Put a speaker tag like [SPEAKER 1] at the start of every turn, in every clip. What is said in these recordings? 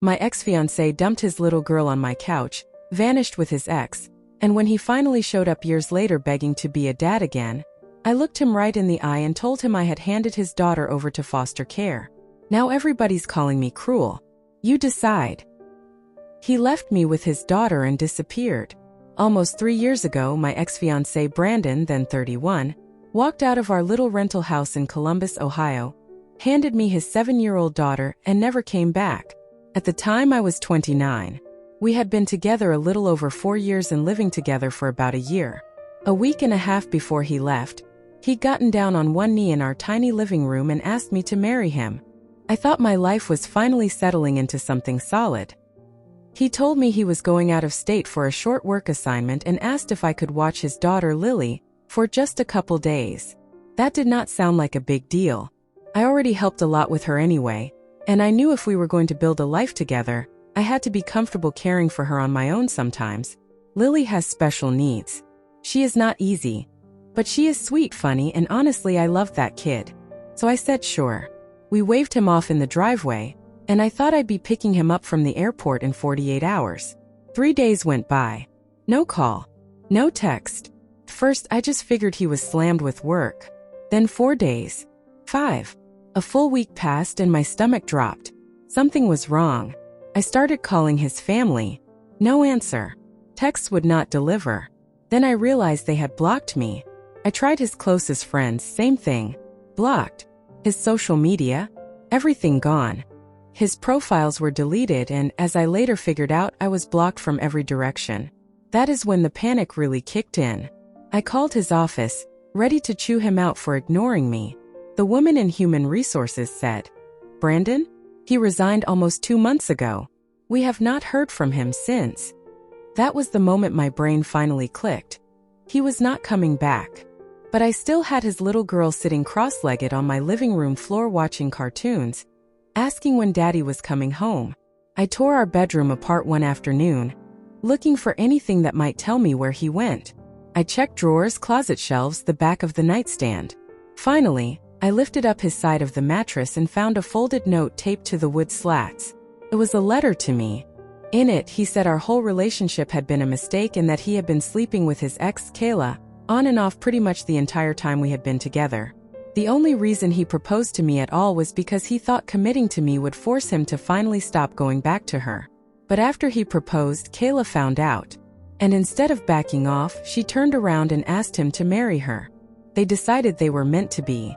[SPEAKER 1] My ex-fiancé dumped his little girl on my couch, vanished with his ex, and when he finally showed up years later begging to be a dad again, I looked him right in the eye and told him I had handed his daughter over to foster care. Now everybody's calling me cruel. You decide. He left me with his daughter and disappeared. Almost 3 years ago, my ex-fiancé Brandon, then 31, walked out of our little rental house in Columbus, Ohio, handed me his 7-year-old daughter, and never came back. At the time I was 29. We had been together a little over 4 years and living together for about a year. A week and a half before he left, he'd gotten down on one knee in our tiny living room and asked me to marry him. I thought my life was finally settling into something solid. He told me he was going out of state for a short work assignment and asked if I could watch his daughter Lily for just a couple days. That did not sound like a big deal. I already helped a lot with her anyway, and I knew if we were going to build a life together, I had to be comfortable caring for her on my own sometimes. Lily has special needs. She is not easy, but she is sweet, funny, and honestly I loved that kid. So I said sure. We waved him off in the driveway, and I thought I'd be picking him up from the airport in 48 hours. 3 days went by. No call. No text. First, I just figured he was slammed with work. Then 4 days. 5. A full week passed and my stomach dropped. Something was wrong. I started calling his family. No answer. Texts would not deliver. Then I realized they had blocked me. I tried his closest friends, same thing. Blocked. His social media? Everything gone. His profiles were deleted and, as I later figured out, I was blocked from every direction. That is when the panic really kicked in. I called his office, ready to chew him out for ignoring me. The woman in human resources said, "Brandon? He resigned almost 2 months ago. We have not heard from him since." That was the moment my brain finally clicked. He was not coming back. But I still had his little girl sitting cross-legged on my living room floor watching cartoons, asking when Daddy was coming home. I tore our bedroom apart one afternoon, looking for anything that might tell me where he went. I checked drawers, closet shelves, the back of the nightstand. Finally, I lifted up his side of the mattress and found a folded note taped to the wood slats. It was a letter to me. In it, he said our whole relationship had been a mistake and that he had been sleeping with his ex, Kayla, on and off pretty much the entire time we had been together. The only reason he proposed to me at all was because he thought committing to me would force him to finally stop going back to her. But after he proposed, Kayla found out. And instead of backing off, she turned around and asked him to marry her. They decided they were meant to be.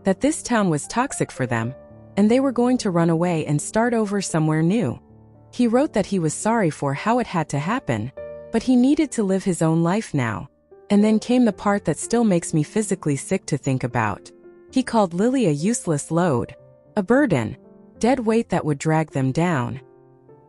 [SPEAKER 1] That this town was toxic for them, and they were going to run away and start over somewhere new. He wrote that he was sorry for how it had to happen, but he needed to live his own life now. And then came the part that still makes me physically sick to think about. He called Lily a useless load, a burden, dead weight that would drag them down.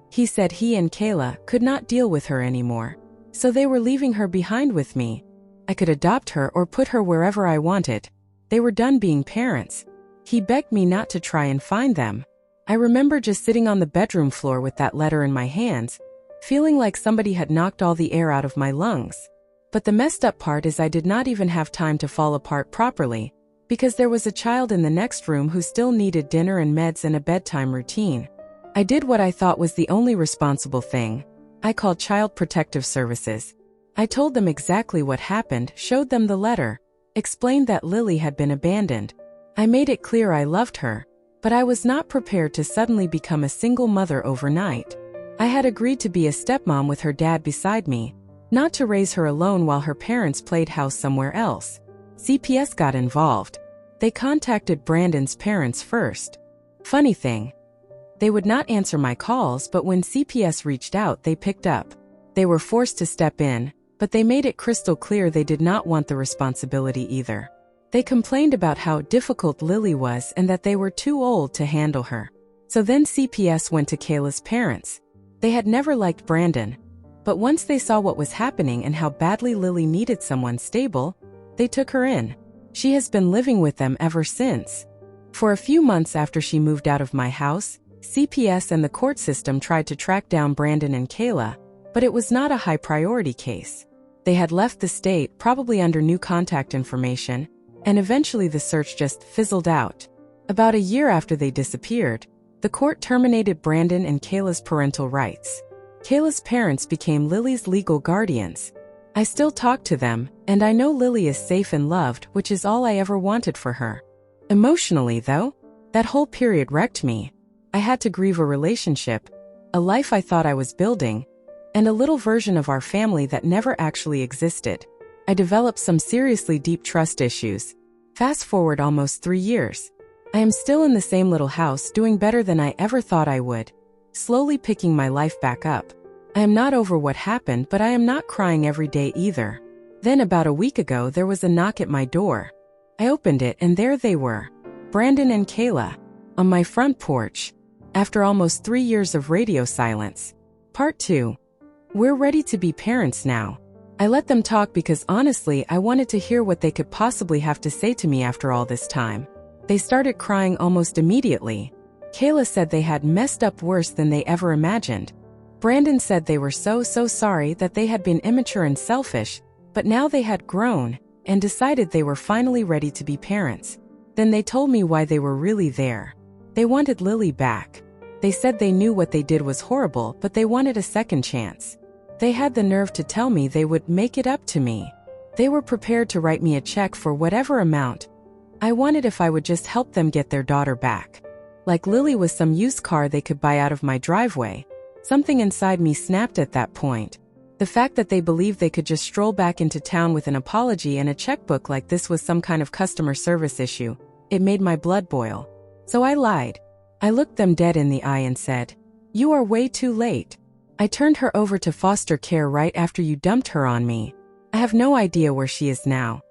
[SPEAKER 1] He said he and Kayla could not deal with her anymore, so they were leaving her behind with me. I could adopt her or put her wherever I wanted. They were done being parents. He begged me not to try and find them. I remember just sitting on the bedroom floor with that letter in my hands, feeling like somebody had knocked all the air out of my lungs. But the messed up part is I did not even have time to fall apart properly, because there was a child in the next room who still needed dinner and meds and a bedtime routine. I did what I thought was the only responsible thing. I called Child Protective Services. I told them exactly what happened, showed them the letter, explained that Lily had been abandoned. I made it clear I loved her, but I was not prepared to suddenly become a single mother overnight. I had agreed to be a stepmom with her dad beside me, not to raise her alone while her parents played house somewhere else. CPS got involved. They contacted Brandon's parents first. Funny thing, they would not answer my calls, but when CPS reached out, they picked up. They were forced to step in, but they made it crystal clear they did not want the responsibility either. They complained about how difficult Lily was and that they were too old to handle her. So then CPS went to Kayla's parents. They had never liked Brandon, but once they saw what was happening and how badly Lily needed someone stable, they took her in. She has been living with them ever since. For a few months after she moved out of my house, CPS and the court system tried to track down Brandon and Kayla, but it was not a high priority case. They had left the state, probably under new contact information, and eventually the search just fizzled out. About a year after they disappeared, The court terminated Brandon and Kayla's parental rights. Kayla's parents became Lily's legal guardians. I still talk to them, and I know Lily is safe and loved, which is all I ever wanted for her. Emotionally, though, that whole period wrecked me. I had to grieve a relationship, a life I thought I was building, and a little version of our family that never actually existed. I developed some seriously deep trust issues. Fast forward almost 3 years. I am still in the same little house doing better than I ever thought I would, slowly picking my life back up. I am not over what happened, but I am not crying every day either. Then about a week ago there was a knock at my door. I opened it and there they were, Brandon and Kayla, on my front porch. After almost 3 years of radio silence. Part 2. We're ready to be parents now. I let them talk because honestly I wanted to hear what they could possibly have to say to me after all this time. They started crying almost immediately. Kayla said they had messed up worse than they ever imagined. Brandon said they were so sorry that they had been immature and selfish, but now they had grown and decided they were finally ready to be parents. Then they told me why they were really there. They wanted Lily back. They said they knew what they did was horrible, but they wanted a second chance. They had the nerve to tell me they would make it up to me. They were prepared to write me a check for whatever amount. I wanted if I would just help them get their daughter back. Like Lily was some used car they could buy out of my driveway. Something inside me snapped at that point. The fact that they believed they could just stroll back into town with an apology and a checkbook like this was some kind of customer service issue, it made my blood boil. So I lied. I looked them dead in the eye and said, "You are way too late. I turned her over to foster care right after you dumped her on me. I have no idea where she is now.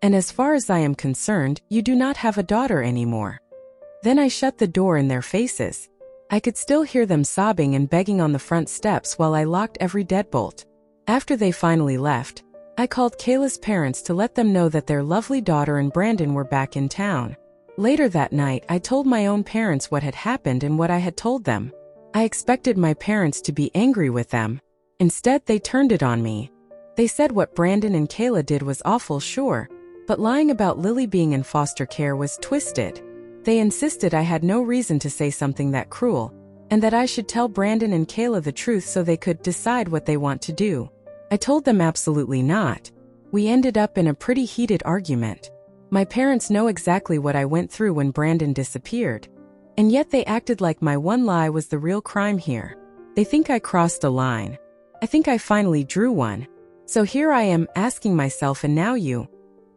[SPEAKER 1] And as far as I am concerned, you do not have a daughter anymore." Then I shut the door in their faces. I could still hear them sobbing and begging on the front steps while I locked every deadbolt. After they finally left, I called Kayla's parents to let them know that their lovely daughter and Brandon were back in town. Later that night, I told my own parents what had happened and what I had told them. I expected my parents to be angry with them. Instead, they turned it on me. They said what Brandon and Kayla did was awful, sure, but lying about Lily being in foster care was twisted. They insisted I had no reason to say something that cruel, and that I should tell Brandon and Kayla the truth so they could decide what they want to do. I told them absolutely not. We ended up in a pretty heated argument. My parents know exactly what I went through when Brandon disappeared. And yet they acted like my one lie was the real crime here. They think I crossed a line. I think I finally drew one. So here I am asking myself, and now you.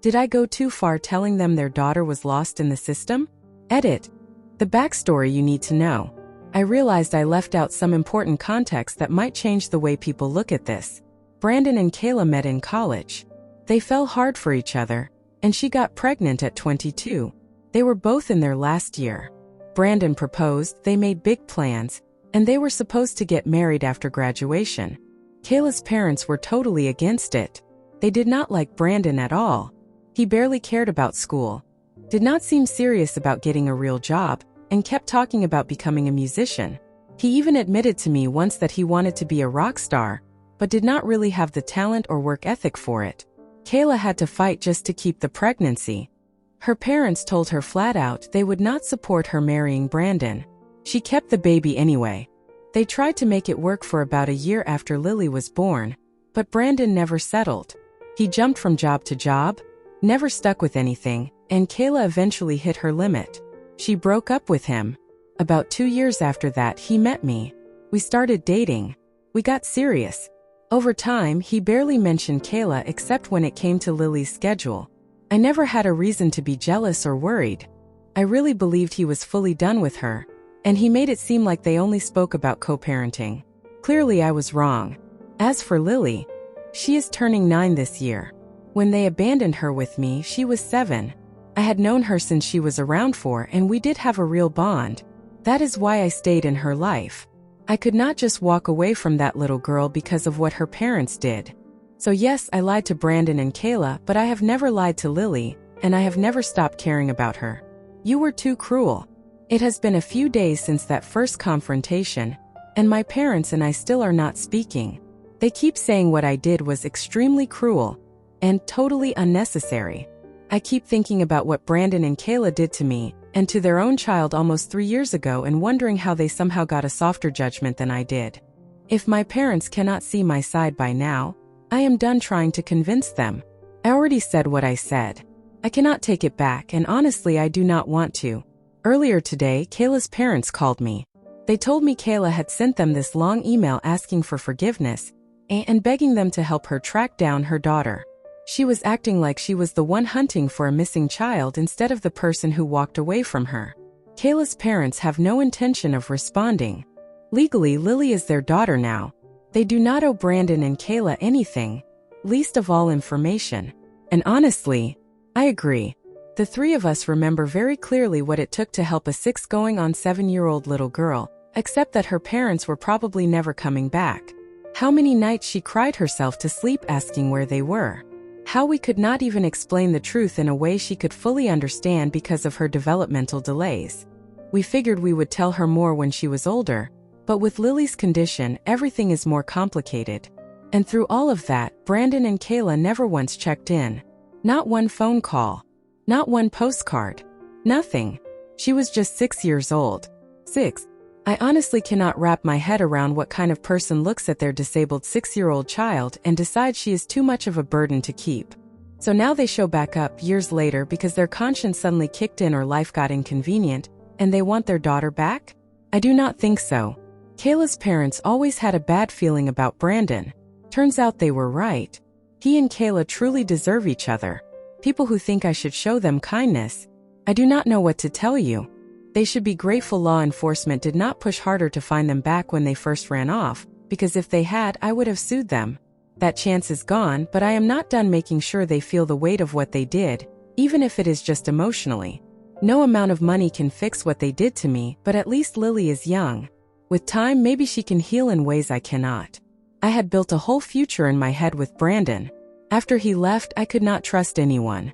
[SPEAKER 1] Did I go too far telling them their daughter was lost in the system? Edit. The backstory you need to know. I realized I left out some important context that might change the way people look at this. Brandon and Kayla met in college. They fell hard for each other, and she got pregnant at 22. They were both in their last year. Brandon proposed, they made big plans, and they were supposed to get married after graduation. Kayla's parents were totally against it. They did not like Brandon at all. He barely cared about school, did not seem serious about getting a real job, and kept talking about becoming a musician. He even admitted to me once that he wanted to be a rock star, but did not really have the talent or work ethic for it. Kayla had to fight just to keep the pregnancy. Her parents told her flat out they would not support her marrying Brandon. She kept the baby anyway. They tried to make it work for about a year after Lily was born, but Brandon never settled. He jumped from job to job, never stuck with anything, and Kayla eventually hit her limit. She broke up with him. About 2 years after that, he met me. We started dating. We got serious. Over time, he barely mentioned Kayla except when it came to Lily's schedule. I never had a reason to be jealous or worried. I really believed he was fully done with her, and he made it seem like they only spoke about co-parenting. Clearly, I was wrong. As for Lily, she is turning 9 this year. When they abandoned her with me, she was 7. I had known her since she was around 4, and we did have a real bond. That is why I stayed in her life. I could not just walk away from that little girl because of what her parents did. So yes, I lied to Brandon and Kayla, but I have never lied to Lily, and I have never stopped caring about her. You were too cruel. It has been a few days since that first confrontation, and my parents and I still are not speaking. They keep saying what I did was extremely cruel and totally unnecessary. I keep thinking about what Brandon and Kayla did to me, and to their own child almost 3 years ago and wondering how they somehow got a softer judgment than I did. If my parents cannot see my side by now, I am done trying to convince them. I already said what I said. I cannot take it back, and honestly I do not want to. Earlier today, Kayla's parents called me. They told me Kayla had sent them this long email asking for forgiveness and begging them to help her track down her daughter. She was acting like she was the one hunting for a missing child instead of the person who walked away from her. Kayla's parents have no intention of responding. Legally, Lily is their daughter now. They do not owe Brandon and Kayla anything, least of all information. And honestly, I agree. The three of us remember very clearly what it took to help a 6-going-on-7-year-old little girl, except that her parents were probably never coming back. How many nights she cried herself to sleep asking where they were. How we could not even explain the truth in a way she could fully understand because of her developmental delays. We figured we would tell her more when she was older, but with Lily's condition, everything is more complicated. And through all of that, Brandon and Kayla never once checked in. Not one phone call. Not one postcard. Nothing. She was just 6 years old. 6. I honestly cannot wrap my head around what kind of person looks at their disabled 6-year-old child and decides she is too much of a burden to keep. So now they show back up years later because their conscience suddenly kicked in or life got inconvenient, and they want their daughter back? I do not think so. Kayla's parents always had a bad feeling about Brandon. Turns out they were right. He and Kayla truly deserve each other. People who think I should show them kindness, I do not know what to tell you. They should be grateful law enforcement did not push harder to find them back when they first ran off, because if they had, I would have sued them. That chance is gone, but I am not done making sure they feel the weight of what they did, even if it is just emotionally. No amount of money can fix what they did to me, but at least Lily is young. With time, maybe she can heal in ways I cannot. I had built a whole future in my head with Brandon. After he left, I could not trust anyone.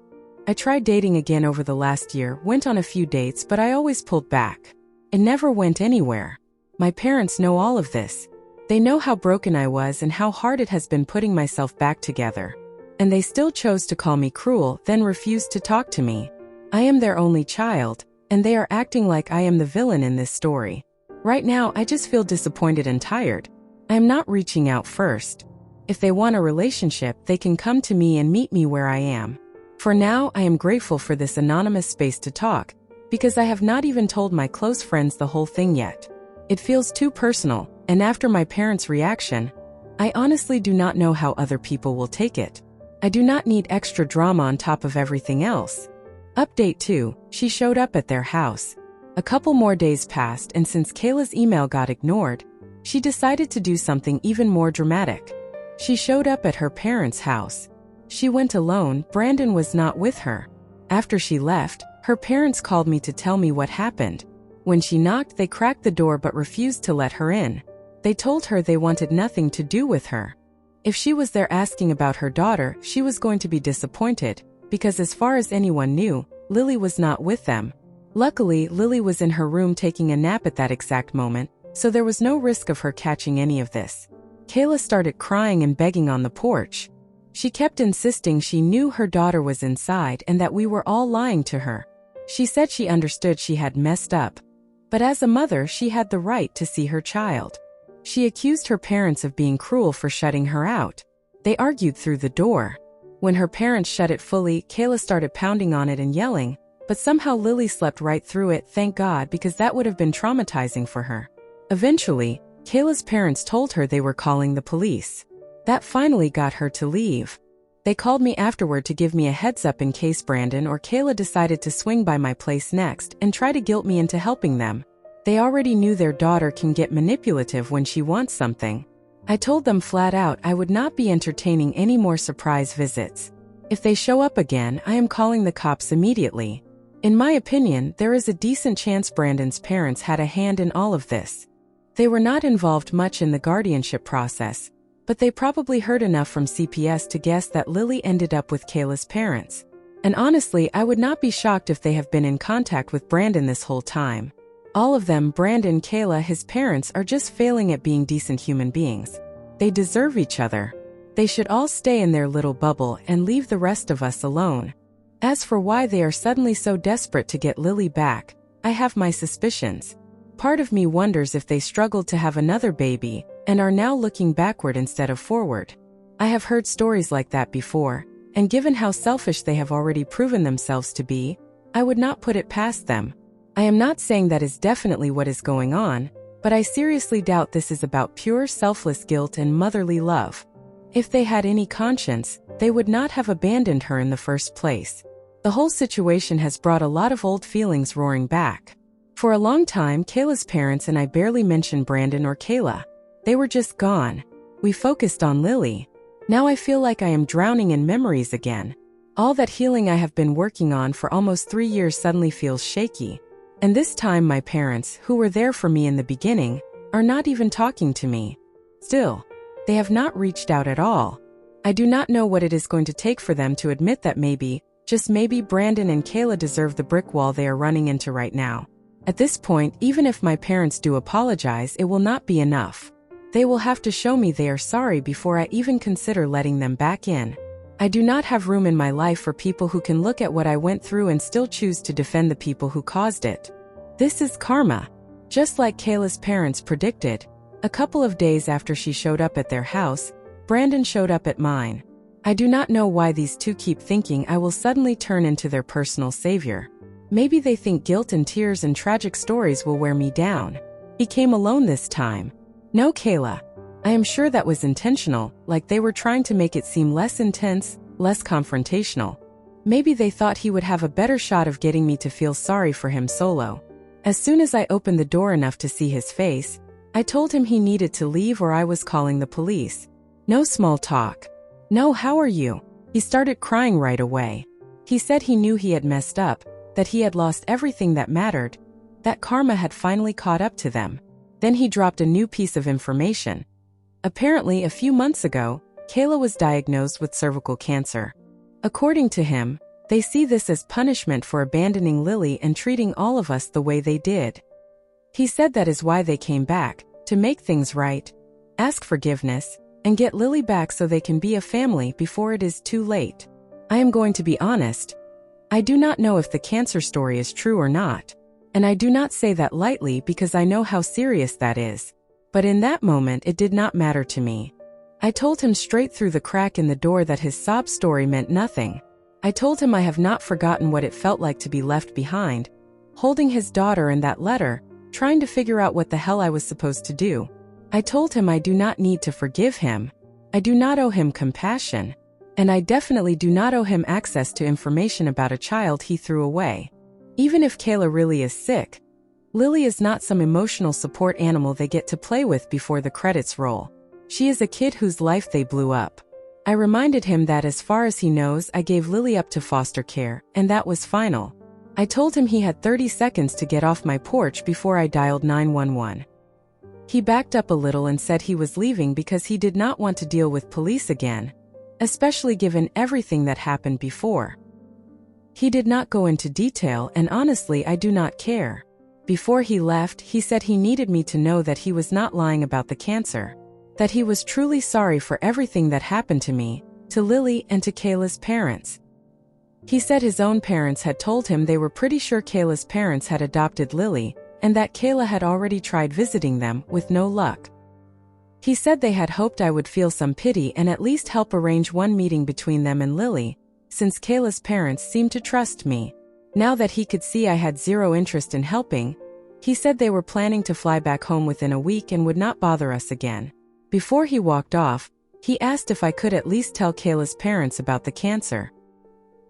[SPEAKER 1] I tried dating again over the last year, went on a few dates, but I always pulled back. It never went anywhere. My parents know all of this. They know how broken I was and how hard it has been putting myself back together. And they still chose to call me cruel, then refused to talk to me. I am their only child, and they are acting like I am the villain in this story. Right now, I just feel disappointed and tired. I am not reaching out first. If they want a relationship, they can come to me and meet me where I am. For now, I am grateful for this anonymous space to talk, because I have not even told my close friends the whole thing yet. It feels too personal, and after my parents' reaction, I honestly do not know how other people will take it. I do not need extra drama on top of everything else. Update 2, she showed up at their house. A couple more days passed, and since Kayla's email got ignored, she decided to do something even more dramatic. She showed up at her parents' house. She went alone, Brandon was not with her. After she left, her parents called me to tell me what happened. When she knocked, they cracked the door but refused to let her in. They told her they wanted nothing to do with her. If she was there asking about her daughter, she was going to be disappointed, because as far as anyone knew, Lily was not with them. Luckily, Lily was in her room taking a nap at that exact moment, so there was no risk of her catching any of this. Kayla started crying and begging on the porch. She kept insisting she knew her daughter was inside and that we were all lying to her. She said she understood she had messed up, but as a mother, she had the right to see her child. She accused her parents of being cruel for shutting her out. They argued through the door. When her parents shut it fully, Kayla started pounding on it and yelling, but somehow Lily slept right through it, thank God, because that would have been traumatizing for her. Eventually, Kayla's parents told her they were calling the police. That finally got her to leave. They called me afterward to give me a heads up in case Brandon or Kayla decided to swing by my place next and try to guilt me into helping them. They already knew their daughter can get manipulative when she wants something. I told them flat out I would not be entertaining any more surprise visits. If they show up again, I am calling the cops immediately. In my opinion, there is a decent chance Brandon's parents had a hand in all of this. They were not involved much in the guardianship process, but they probably heard enough from CPS to guess that Lily ended up with Kayla's parents. And honestly, I would not be shocked if they have been in contact with Brandon this whole time. All of them, Brandon, Kayla, his parents, are just failing at being decent human beings. They deserve each other. They should all stay in their little bubble and leave the rest of us alone. As for why they are suddenly so desperate to get Lily back, I have my suspicions. Part of me wonders if they struggled to have another baby and are now looking backward instead of forward. I have heard stories like that before, and given how selfish they have already proven themselves to be, I would not put it past them. I am not saying that is definitely what is going on, but I seriously doubt this is about pure selfless guilt and motherly love. If they had any conscience, they would not have abandoned her in the first place. The whole situation has brought a lot of old feelings roaring back. For a long time, Kayla's parents and I barely mentioned Brandon or Kayla. They were just gone. We focused on Lily. Now I feel like I am drowning in memories again. All that healing I have been working on for almost 3 years suddenly feels shaky. And this time my parents, who were there for me in the beginning, are not even talking to me. Still, they have not reached out at all. I do not know what it is going to take for them to admit that maybe, just maybe, Brandon and Kayla deserve the brick wall they are running into right now. At this point, even if my parents do apologize, it will not be enough. They will have to show me they are sorry before I even consider letting them back in. I do not have room in my life for people who can look at what I went through and still choose to defend the people who caused it. This is karma. Just like Kayla's parents predicted, a couple of days after she showed up at their house, Brandon showed up at mine. I do not know why these two keep thinking I will suddenly turn into their personal savior. Maybe they think guilt and tears and tragic stories will wear me down. He came alone this time. No, Kayla. I am sure that was intentional, like they were trying to make it seem less intense, less confrontational. Maybe they thought he would have a better shot of getting me to feel sorry for him solo. As soon as I opened the door enough to see his face, I told him he needed to leave or I was calling the police. No small talk. No, how are you? He started crying right away. He said he knew he had messed up, that he had lost everything that mattered, that karma had finally caught up to them. Then he dropped a new piece of information. Apparently, a few months ago, Kayla was diagnosed with cervical cancer. According to him, they see this as punishment for abandoning Lily and treating all of us the way they did. He said that is why they came back, to make things right, ask forgiveness, and get Lily back so they can be a family before it is too late. I am going to be honest. I do not know if the cancer story is true or not. And I do not say that lightly because I know how serious that is. But in that moment it did not matter to me. I told him straight through the crack in the door that his sob story meant nothing. I told him I have not forgotten what it felt like to be left behind, holding his daughter and that letter, trying to figure out what the hell I was supposed to do. I told him I do not need to forgive him. I do not owe him compassion. And I definitely do not owe him access to information about a child he threw away. Even if Kayla really is sick, Lily is not some emotional support animal they get to play with before the credits roll. She is a kid whose life they blew up. I reminded him that as far as he knows, I gave Lily up to foster care, and that was final. I told him he had 30 seconds to get off my porch before I dialed 911. He backed up a little and said he was leaving because he did not want to deal with police again, especially given everything that happened before. He did not go into detail, and honestly, I do not care. Before he left, he said he needed me to know that he was not lying about the cancer, that he was truly sorry for everything that happened to me, to Lily, and to Kayla's parents. He said his own parents had told him they were pretty sure Kayla's parents had adopted Lily, and that Kayla had already tried visiting them, with no luck. He said they had hoped I would feel some pity and at least help arrange one meeting between them and Lily, since Kayla's parents seemed to trust me. Now that he could see I had zero interest in helping, he said they were planning to fly back home within a week and would not bother us again. Before he walked off, he asked if I could at least tell Kayla's parents about the cancer.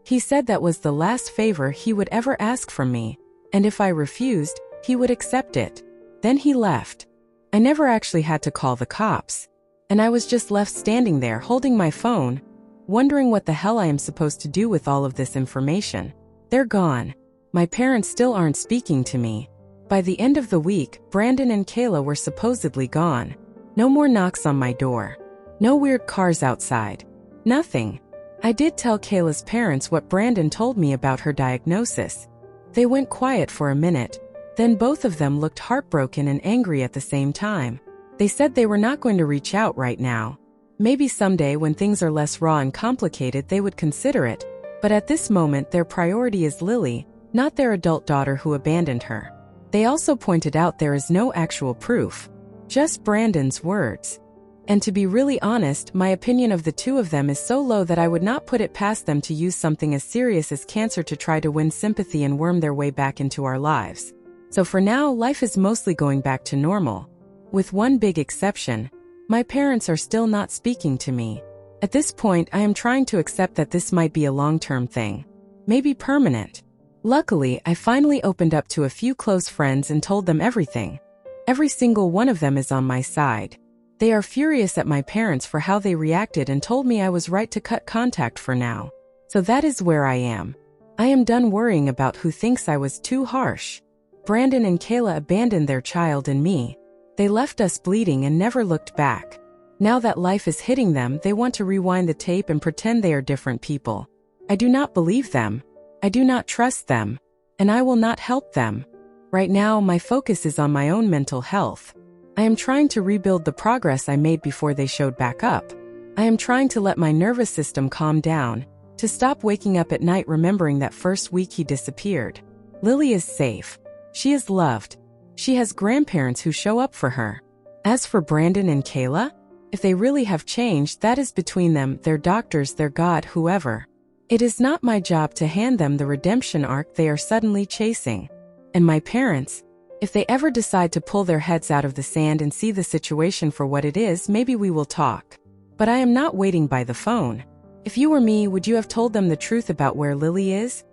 [SPEAKER 1] He said that was the last favor he would ever ask from me, and if I refused, he would accept it. Then he left. I never actually had to call the cops, and I was just left standing there holding my phone, wondering what the hell I am supposed to do with all of this information. They're gone. My parents still aren't speaking to me. By the end of the week, Brandon and Kayla were supposedly gone. No more knocks on my door. No weird cars outside. Nothing. I did tell Kayla's parents what Brandon told me about her diagnosis. They went quiet for a minute, then both of them looked heartbroken and angry at the same time. They said they were not going to reach out right now. Maybe someday when things are less raw and complicated they would consider it, But at this moment their priority is Lily, not their adult daughter who abandoned her. They also pointed out there is no actual proof, just Brandon's words. And to be really honest, my opinion of the two of them is so low that I would not put it past them to use something as serious as cancer to try to win sympathy and worm their way back into our lives. So for now, life is mostly going back to normal. With one big exception, my parents are still not speaking to me. At this point, I am trying to accept that this might be a long-term thing. Maybe permanent. Luckily, I finally opened up to a few close friends and told them everything. Every single one of them is on my side. They are furious at my parents for how they reacted and told me I was right to cut contact for now. So that is where I am. I am done worrying about who thinks I was too harsh. Brandon and Kayla abandoned their child and me. They left us bleeding and never looked back. Now that life is hitting them, they want to rewind the tape and pretend they are different people. I do not believe them. I do not trust them. And I will not help them. Right now, my focus is on my own mental health. I am trying to rebuild the progress I made before they showed back up. I am trying to let my nervous system calm down, to stop waking up at night remembering that first week he disappeared. Lily is safe. She is loved. She has grandparents who show up for her. As for Brandon and Kayla, if they really have changed, that is between them, their doctors, their God, whoever. It is not my job to hand them the redemption arc they are suddenly chasing. And my parents, if they ever decide to pull their heads out of the sand and see the situation for what it is, maybe we will talk. But I am not waiting by the phone. If you were me, would you have told them the truth about where Lily is?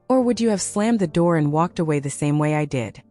[SPEAKER 1] Or would you have slammed the door and walked away the same way I did?